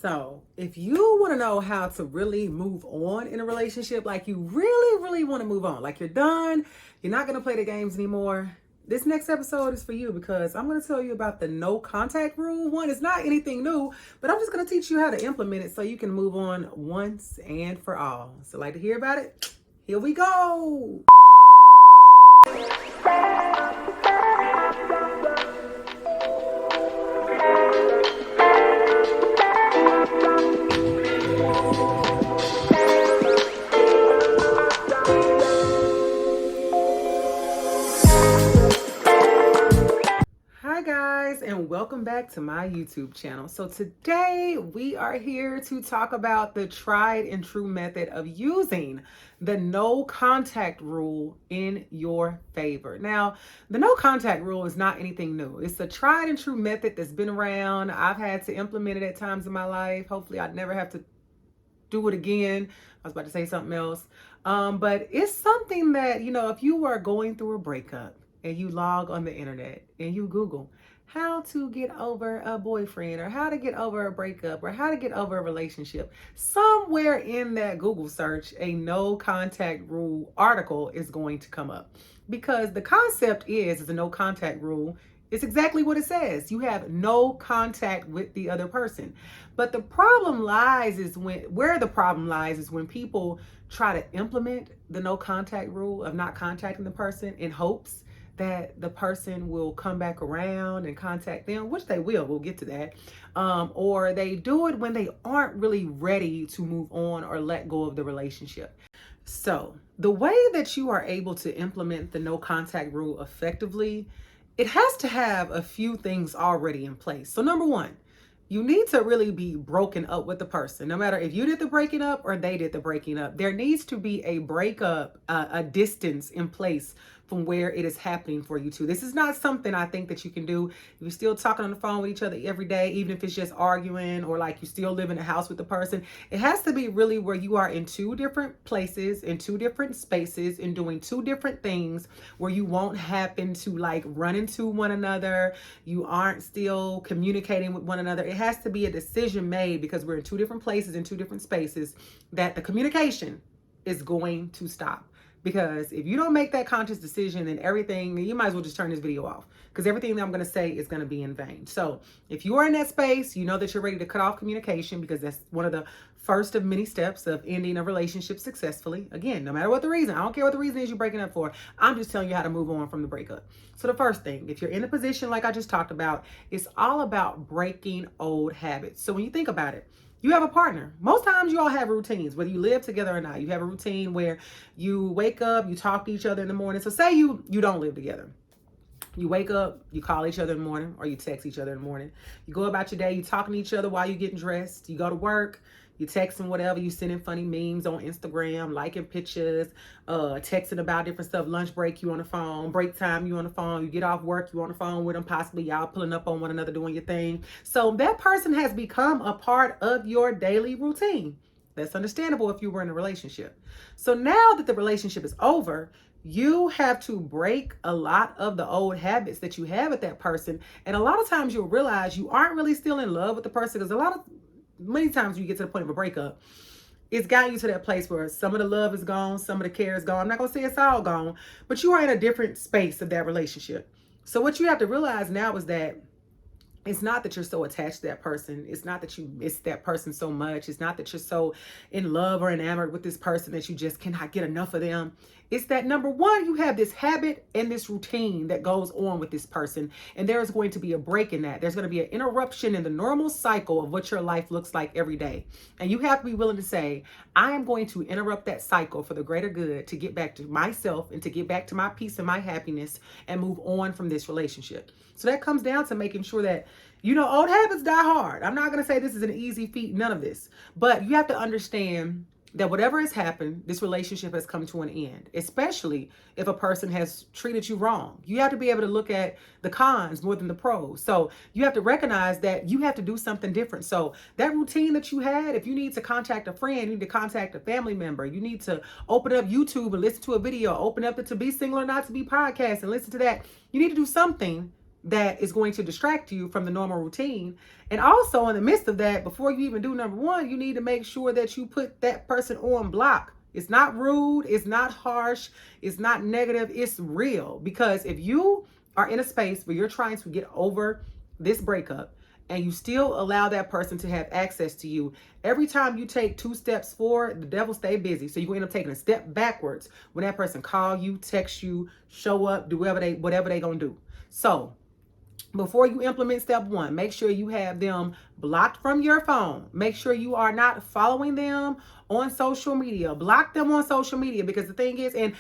So, if you want to know how to really move on in a relationship, like you really want to move on, like you're done, you're not going to play the games anymore, this next episode is for you because I'm going to tell you about the no contact rule. One, it's not anything new, but I'm just going to teach you how to implement it so you can move on once and for all. So, like to hear about it? Here we go. Hi guys, and welcome back to my YouTube channel. So today we are here to talk about the tried and true method of using the no contact rule in your favor. Now, the no contact rule is not anything new. It's a tried and true method that's been around. I've had to implement it at times in my life. Hopefully I'd never have to do it again. I was about to say something else. But it's something that, if you are going through a breakup, and you log on the internet and you Google how to get over a boyfriend or how to get over a breakup or how to get over a relationship, somewhere in that Google search, a no contact rule article is going to come up. Because the concept is a no contact rule. It's exactly what it says. You have no contact with the other person. But the problem lies is when people try to implement the no contact rule of not contacting the person in hopes that the person will come back around and contact them, which they will. We'll get to that. Or they do it when they aren't really ready to move on or let go of the relationship. So the way that you are able to implement the no contact rule effectively, it has to have a few things already in place. So number one, you need to really be broken up with the person. No matter if you did the breaking up or they did the breaking up, there needs to be a breakup, a distance in place from where it is happening for you two. This is not something I think that you can do if you're still talking on the phone with each other every day, even if it's just arguing or like you still live in a house with the person. It has to be really where you are in two different places, in two different spaces, and doing two different things where you won't happen to like run into one another. You aren't still communicating with one another. It has to be a decision made because we're in two different places, in two different spaces, that the communication is going to stop. Because if you don't make that conscious decision, then everything, you might as well just turn this video off because everything that I'm going to say is going to be in vain. So if you are in that space, you know that you're ready to cut off communication because that's one of the first of many steps of ending a relationship successfully. Again, no matter what the reason, I don't care what the reason is you're breaking up for. I'm just telling you how to move on from the breakup. So the first thing, if you're in a position like I just talked about, it's all about breaking old habits. So when you think about it, you have a partner. Most times you all have routines, whether you live together or not. You have a routine where you wake up, you talk to each other in the morning. So say you don't live together. You wake up, you call each other in the morning or you text each other in the morning. You go about your day, you talking to each other while you're getting dressed. You go to work, you texting whatever, you sending funny memes on Instagram, liking pictures, texting about different stuff. Lunch break, you on the phone. Break time, you on the phone. You get off work, you on the phone with them. Possibly y'all pulling up on one another doing your thing. So that person has become a part of your daily routine. That's understandable if you were in a relationship. So now that the relationship is over, you have to break a lot of the old habits that you have with that person. And a lot of times you'll realize you aren't really still in love with the person because many times when you get to the point of a breakup, it's gotten you to that place where some of the love is gone, some of the care is gone. I'm not going to say it's all gone, but you are in a different space of that relationship. So what you have to realize now is that it's not that you're so attached to that person. It's not that you miss that person so much. It's not that you're so in love or enamored with this person that you just cannot get enough of them. It's that number one, you have this habit and this routine that goes on with this person. And there is going to be a break in that. There's going to be an interruption in the normal cycle of what your life looks like every day. And you have to be willing to say, I am going to interrupt that cycle for the greater good to get back to myself and to get back to my peace and my happiness and move on from this relationship. So that comes down to making sure that, old habits die hard. I'm not going to say this is an easy feat, none of this. But you have to understand that whatever has happened, this relationship has come to an end, especially if a person has treated you wrong. You have to be able to look at the cons more than the pros. So you have to recognize that you have to do something different. So that routine that you had, if you need to contact a friend, you need to contact a family member, you need to open up YouTube and listen to a video, open up the To Be Single or Not to Be podcast and listen to that. You need to do something that is going to distract you from the normal routine. And also, in the midst of that, before you even do number one, you need to make sure that you put that person on block. It's not rude, it's not harsh, it's not negative, it's real. Because if you are in a space where you're trying to get over this breakup and you still allow that person to have access to you, every time you take 2 steps forward, the devil stay busy. So you're going to end up taking a step backwards when that person call you, text you, show up, do whatever they gonna do. So before you implement step one, make sure you have them blocked from your phone. Make sure you are not following them on social media. Block them on social media, because the thing is, and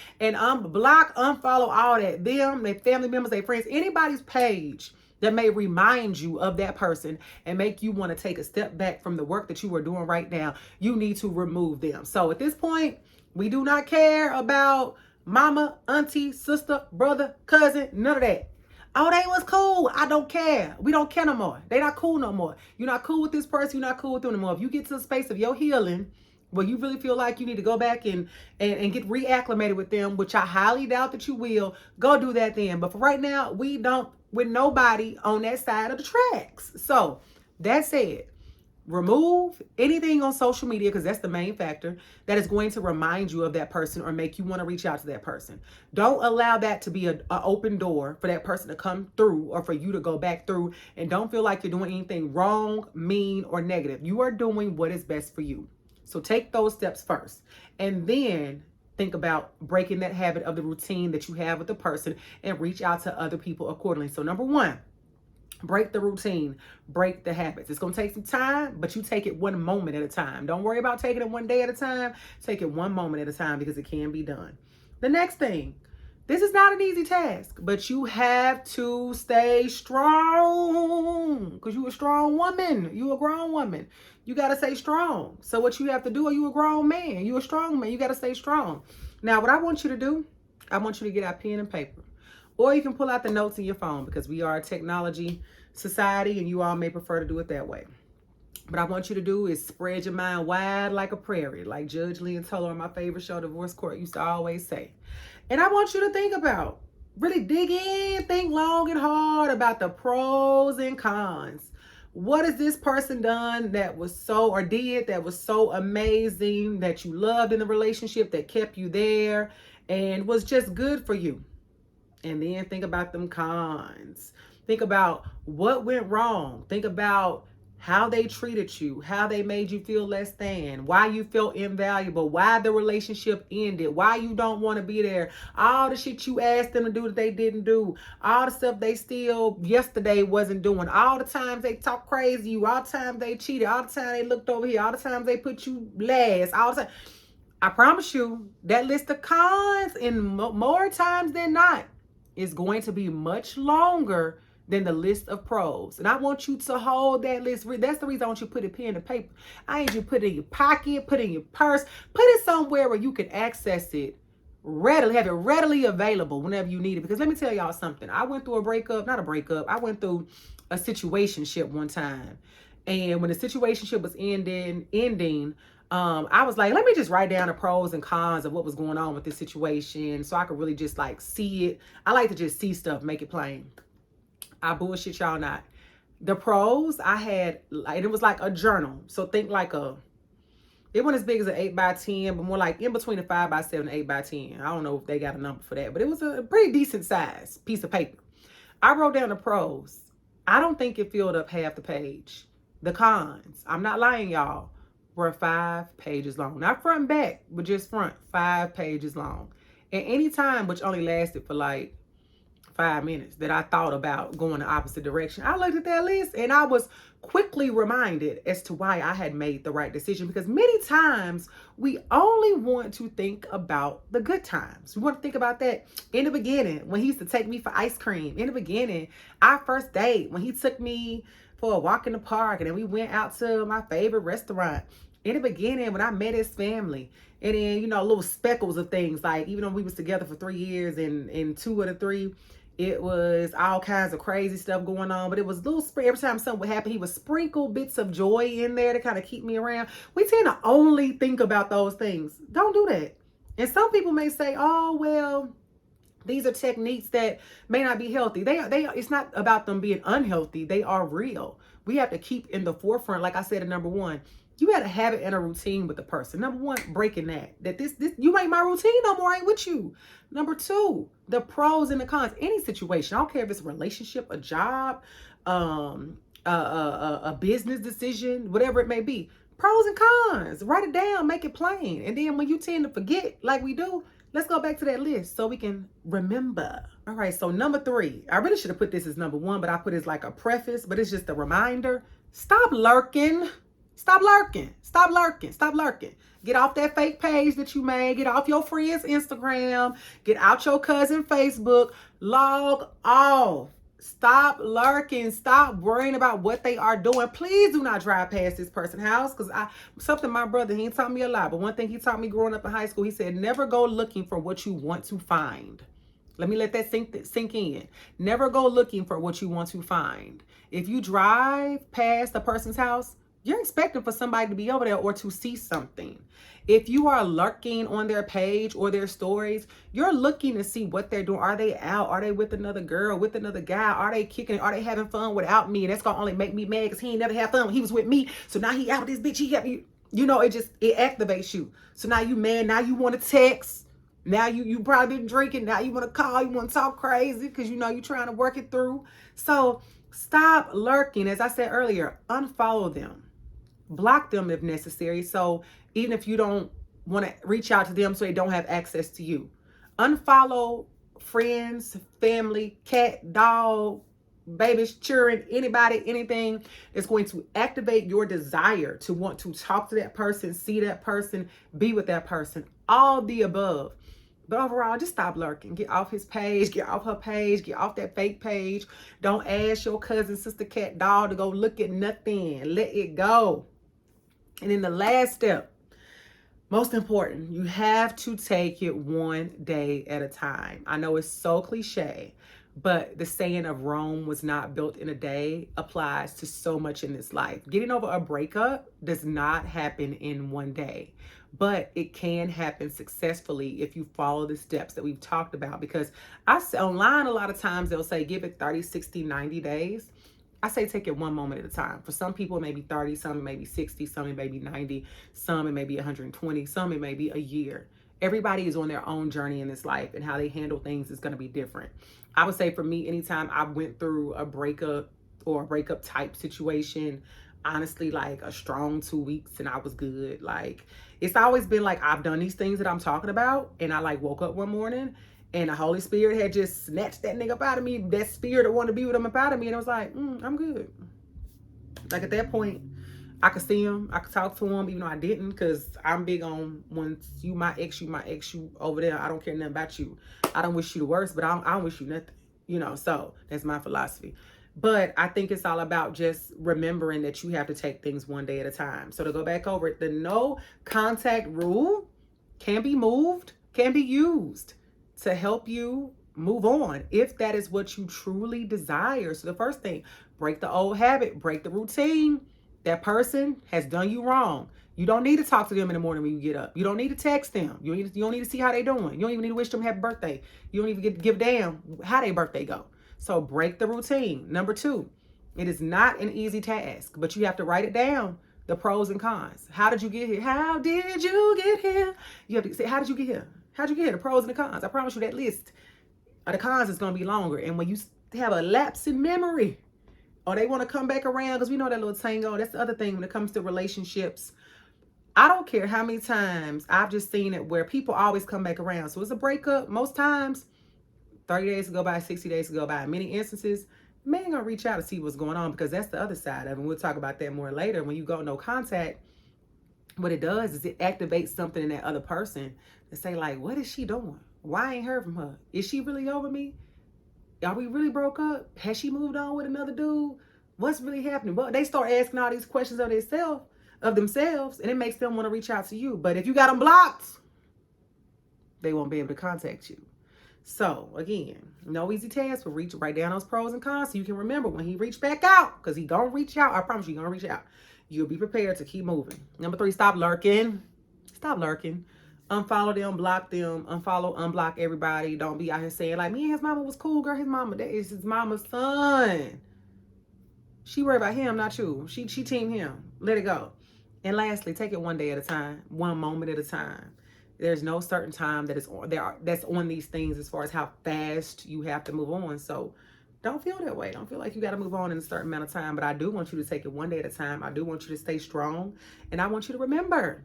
block, unfollow all that. Them, their family members, their friends, anybody's page that may remind you of that person and make you want to take a step back from the work that you are doing right now. You need to remove them. So at this point, we do not care about mama, auntie, sister, brother, cousin, none of that. Oh, they was cool. I don't care. We don't care no more. They not cool no more. You're not cool with this person. You're not cool with them no more. If you get to the space of your healing where you really feel like you need to go back and get reacclimated with them, which I highly doubt that you will, go do that then. But for right now, we don't with nobody on that side of the tracks. So that said, remove anything on social media, because that's the main factor that is going to remind you of that person or make you want to reach out to that person. Don't allow that to be an open door for that person to come through or for you to go back through, and don't feel like you're doing anything wrong, mean, or negative. You are doing what is best for you. So take those steps first, and then think about breaking that habit of the routine that you have with the person and reach out to other people accordingly. So number one, break the routine, break the habits. It's going to take some time, but you take it one moment at a time. Don't worry about taking it one day at a time. Take it one moment at a time, because it can be done. The next thing, this is not an easy task, but you have to stay strong, because you're a strong woman. You're a grown woman. You got to stay strong. So what you have to do, are you a grown man? You're a strong man. You got to stay strong. Now, what I want you to do, I want you to get out pen and paper. Or you can pull out the notes in your phone, because we are a technology society and you all may prefer to do it that way. What I want you to do is spread your mind wide like a prairie, like Judge Lee and Tuller on my favorite show, Divorce Court, used to always say. And I want you to think about, really dig in, think long and hard about the pros and cons. What has this person done that was so, or did that was so amazing, that you loved in the relationship, that kept you there and was just good for you? And then think about them cons. Think about what went wrong. Think about how they treated you, how they made you feel less than, why you felt invaluable, why the relationship ended, why you don't want to be there, all the shit you asked them to do that they didn't do, all the stuff they still yesterday wasn't doing, all the times they talked crazy to you, all the times they cheated, all the time they looked over here, all the times they put you last, all the time. I promise you, that list of cons, in more times than not, is going to be much longer than the list of pros. And I want you to hold that list. That's the reason I want you to put it pen to paper. I need you to put it in your pocket, put it in your purse, put it somewhere where you can access it readily, have it readily available whenever you need it. Because let me tell y'all something. I went through a breakup, not a breakup. I went through a situationship one time. And when the situationship was ending, I was like, let me just write down the pros and cons of what was going on with this situation so I could really just like see it. I like to just see stuff, make it plain. I bullshit y'all not. The pros I had, like, it was like a journal. So think like it wasn't as big as an 8x10, but more like in between a 5x7 and 8x10. I don't know if they got a number for that, but it was a pretty decent size piece of paper. I wrote down the pros. I don't think it filled up half the page. The cons, I'm not lying, y'all, were 5 pages long. Not front and back, but just front, 5 pages long. And any time, which only lasted for like 5 minutes, that I thought about going the opposite direction, I looked at that list and I was quickly reminded as to why I had made the right decision. Because many times we only want to think about the good times. We want to think about that in the beginning, when he used to take me for ice cream. In the beginning, our first date, when he took me for a walk in the park and then we went out to my favorite restaurant. In the beginning, when I met his family, and then, you know, little speckles of things, like even though we was together for 3 years, and in 2 of the 3, it was all kinds of crazy stuff going on, but it was little, every time something would happen, he would sprinkle bits of joy in there to kind of keep me around. We tend to only think about those things. Don't do that. And some people may say, oh, well, These are techniques that may not be healthy. It's not about them being unhealthy. They are real. We have to keep in the forefront, like I said, in number one, you had a habit and a routine with the person. Number one, breaking that this you ain't my routine no more. I ain't with you. Number two, the pros and the cons. Any situation, I don't care if it's a relationship, a job, a business decision, whatever it may be. Pros and cons. Write it down, make it plain. And then when you tend to forget, like we do, let's go back to that list so we can remember. All right, so number three. I really should have put this as number one, but I put it as like a preface, but it's just a reminder. Stop lurking. Stop lurking. Stop lurking. Stop lurking. Get off that fake page that you made. Get off your friend's Instagram. Get out your cousin Facebook. Log off. Stop lurking. Stop worrying about what they are doing. Please do not drive past this person's house, because something my brother, he ain't taught me a lot, but one thing he taught me growing up in high school, he said, never go looking for what you want to find. Let me let that sink in. Never go looking for what you want to find. If you drive past a person's house, you're expecting for somebody to be over there or to see something. If you are lurking on their page or their stories, you're looking to see what they're doing. Are they out? Are they with another girl, with another guy? Are they kicking it? Are they having fun without me? And that's going to only make me mad because he ain't never had fun when he was with me. So now he out with this bitch. He got me. You know, it activates you. So now you mad. Now you want to text. Now you probably been drinking. Now you want to call. You want to talk crazy because you know you're trying to work it through. So stop lurking. As I said earlier, unfollow them. Block them if necessary. So even if you don't want to reach out to them so they don't have access to you, unfollow friends, family, cat, dog, babies, children, anybody, anything that's going to activate your desire to want to talk to that person, see that person, be with that person, all the above. But overall, just stop lurking. Get off his page, get off her page, get off that fake page. Don't ask your cousin, sister, cat, dog to go look at nothing. Let it go. And then the last step, most important, you have to take it one day at a time. I know it's so cliche, but the saying of Rome was not built in a day applies to so much in this life. Getting over a breakup does not happen in one day, but it can happen successfully if you follow the steps that we've talked about. Because online, a lot of times they'll say, give it 30, 60, 90 days. I say take it one moment at a time. For some people, it may be 30, some it may be 60, some it may be 90, some it may be 120, some it may be a year. Everybody is on their own journey in this life, and how they handle things is going to be different. I would say for me, anytime I went through a breakup or a breakup type situation, honestly, like a strong 2 weeks and I was good. Like, it's always been like I've done these things that I'm talking about, and I like woke up one morning and the Holy Spirit had just snatched that nigga up out of me. That spirit that wanted to be with him up out of me. And I was like, I'm good. Like at that point, I could see him. I could talk to him, even though I didn't, because I'm big on once you my ex, you over there. I don't care nothing about you. I don't wish you the worst, but I don't wish you nothing. You know, so that's my philosophy. But I think it's all about just remembering that you have to take things one day at a time. So to go back over it, the no contact rule can be moved, can be used to help you move on if that is what you truly desire. So the first thing, break the old habit, break the routine. That person has done you wrong. You don't need to talk to them in the morning when you get up. You don't need to text them. You don't need to see how they're doing. You don't even need to wish them happy birthday. You don't even give a damn how their birthday go. So break the routine. Number two, it is not an easy task, but you have to write it down. The pros and cons. How did you get here? How did you get here? You have to say, how did you get here? How'd you get here? The pros and the cons. I promise you that list of the cons is going to be longer. And when you have a lapse in memory, or they want to come back around, because we know that little tango, that's the other thing when it comes to relationships. I don't care how many times I've just seen it where people always come back around. So it's a breakup. Most times, 30 days to go by, 60 days to go by. In many instances, man ain't going to reach out to see what's going on, because that's the other side of it. And we'll talk about that more later. When you go no contact, what it does is it activates something in that other person to say, like, what is she doing? Why I ain't heard from her? Is she really over me? Are we really broke up? Has she moved on with another dude? What's really happening? Well, they start asking all these questions of themselves, and it makes them want to reach out to you. But if you got them blocked, they won't be able to contact you. So again, no easy task, but write down those pros and cons so you can remember when he reach back out, because he gonna reach out. I promise you, he gonna reach out. You'll be prepared to keep moving. Number three, stop lurking. Stop lurking. Unfollow them, block them, unfollow, unblock everybody. Don't be out here saying like, me and his mama was cool, girl. His mama, that is his mama's son. She worried about him, not you. She team him. Let it go. And lastly, take it one day at a time, one moment at a time. There's no certain time that is on that's on these things as far as how fast you have to move on. So don't feel that way. Don't feel like you got to move on in a certain amount of time. But I do want you to take it one day at a time. I do want you to stay strong. And I want you to remember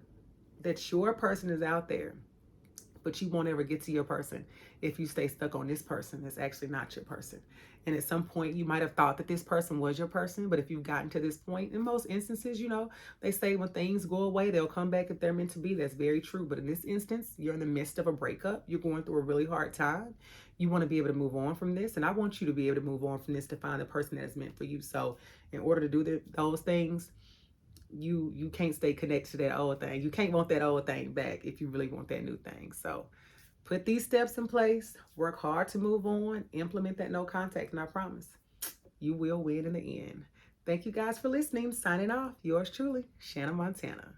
that your person is out there, but you won't ever get to your person if you stay stuck on this person that's actually not your person. And at some point, you might have thought that this person was your person, but if you've gotten to this point, in most instances, they say when things go away, they'll come back if they're meant to be. That's very true. But in this instance, you're in the midst of a breakup. You're going through a really hard time. You want to be able to move on from this. And I want you to be able to move on from this to find the person that is meant for you. So in order to do those things, you can't stay connected to that old thing. You can't want that old thing back if you really want that new thing. So put these steps in place, work hard to move on, implement that no contact, and I promise you will win in the end. Thank you guys for listening. Signing off, yours truly, Shanna Montana.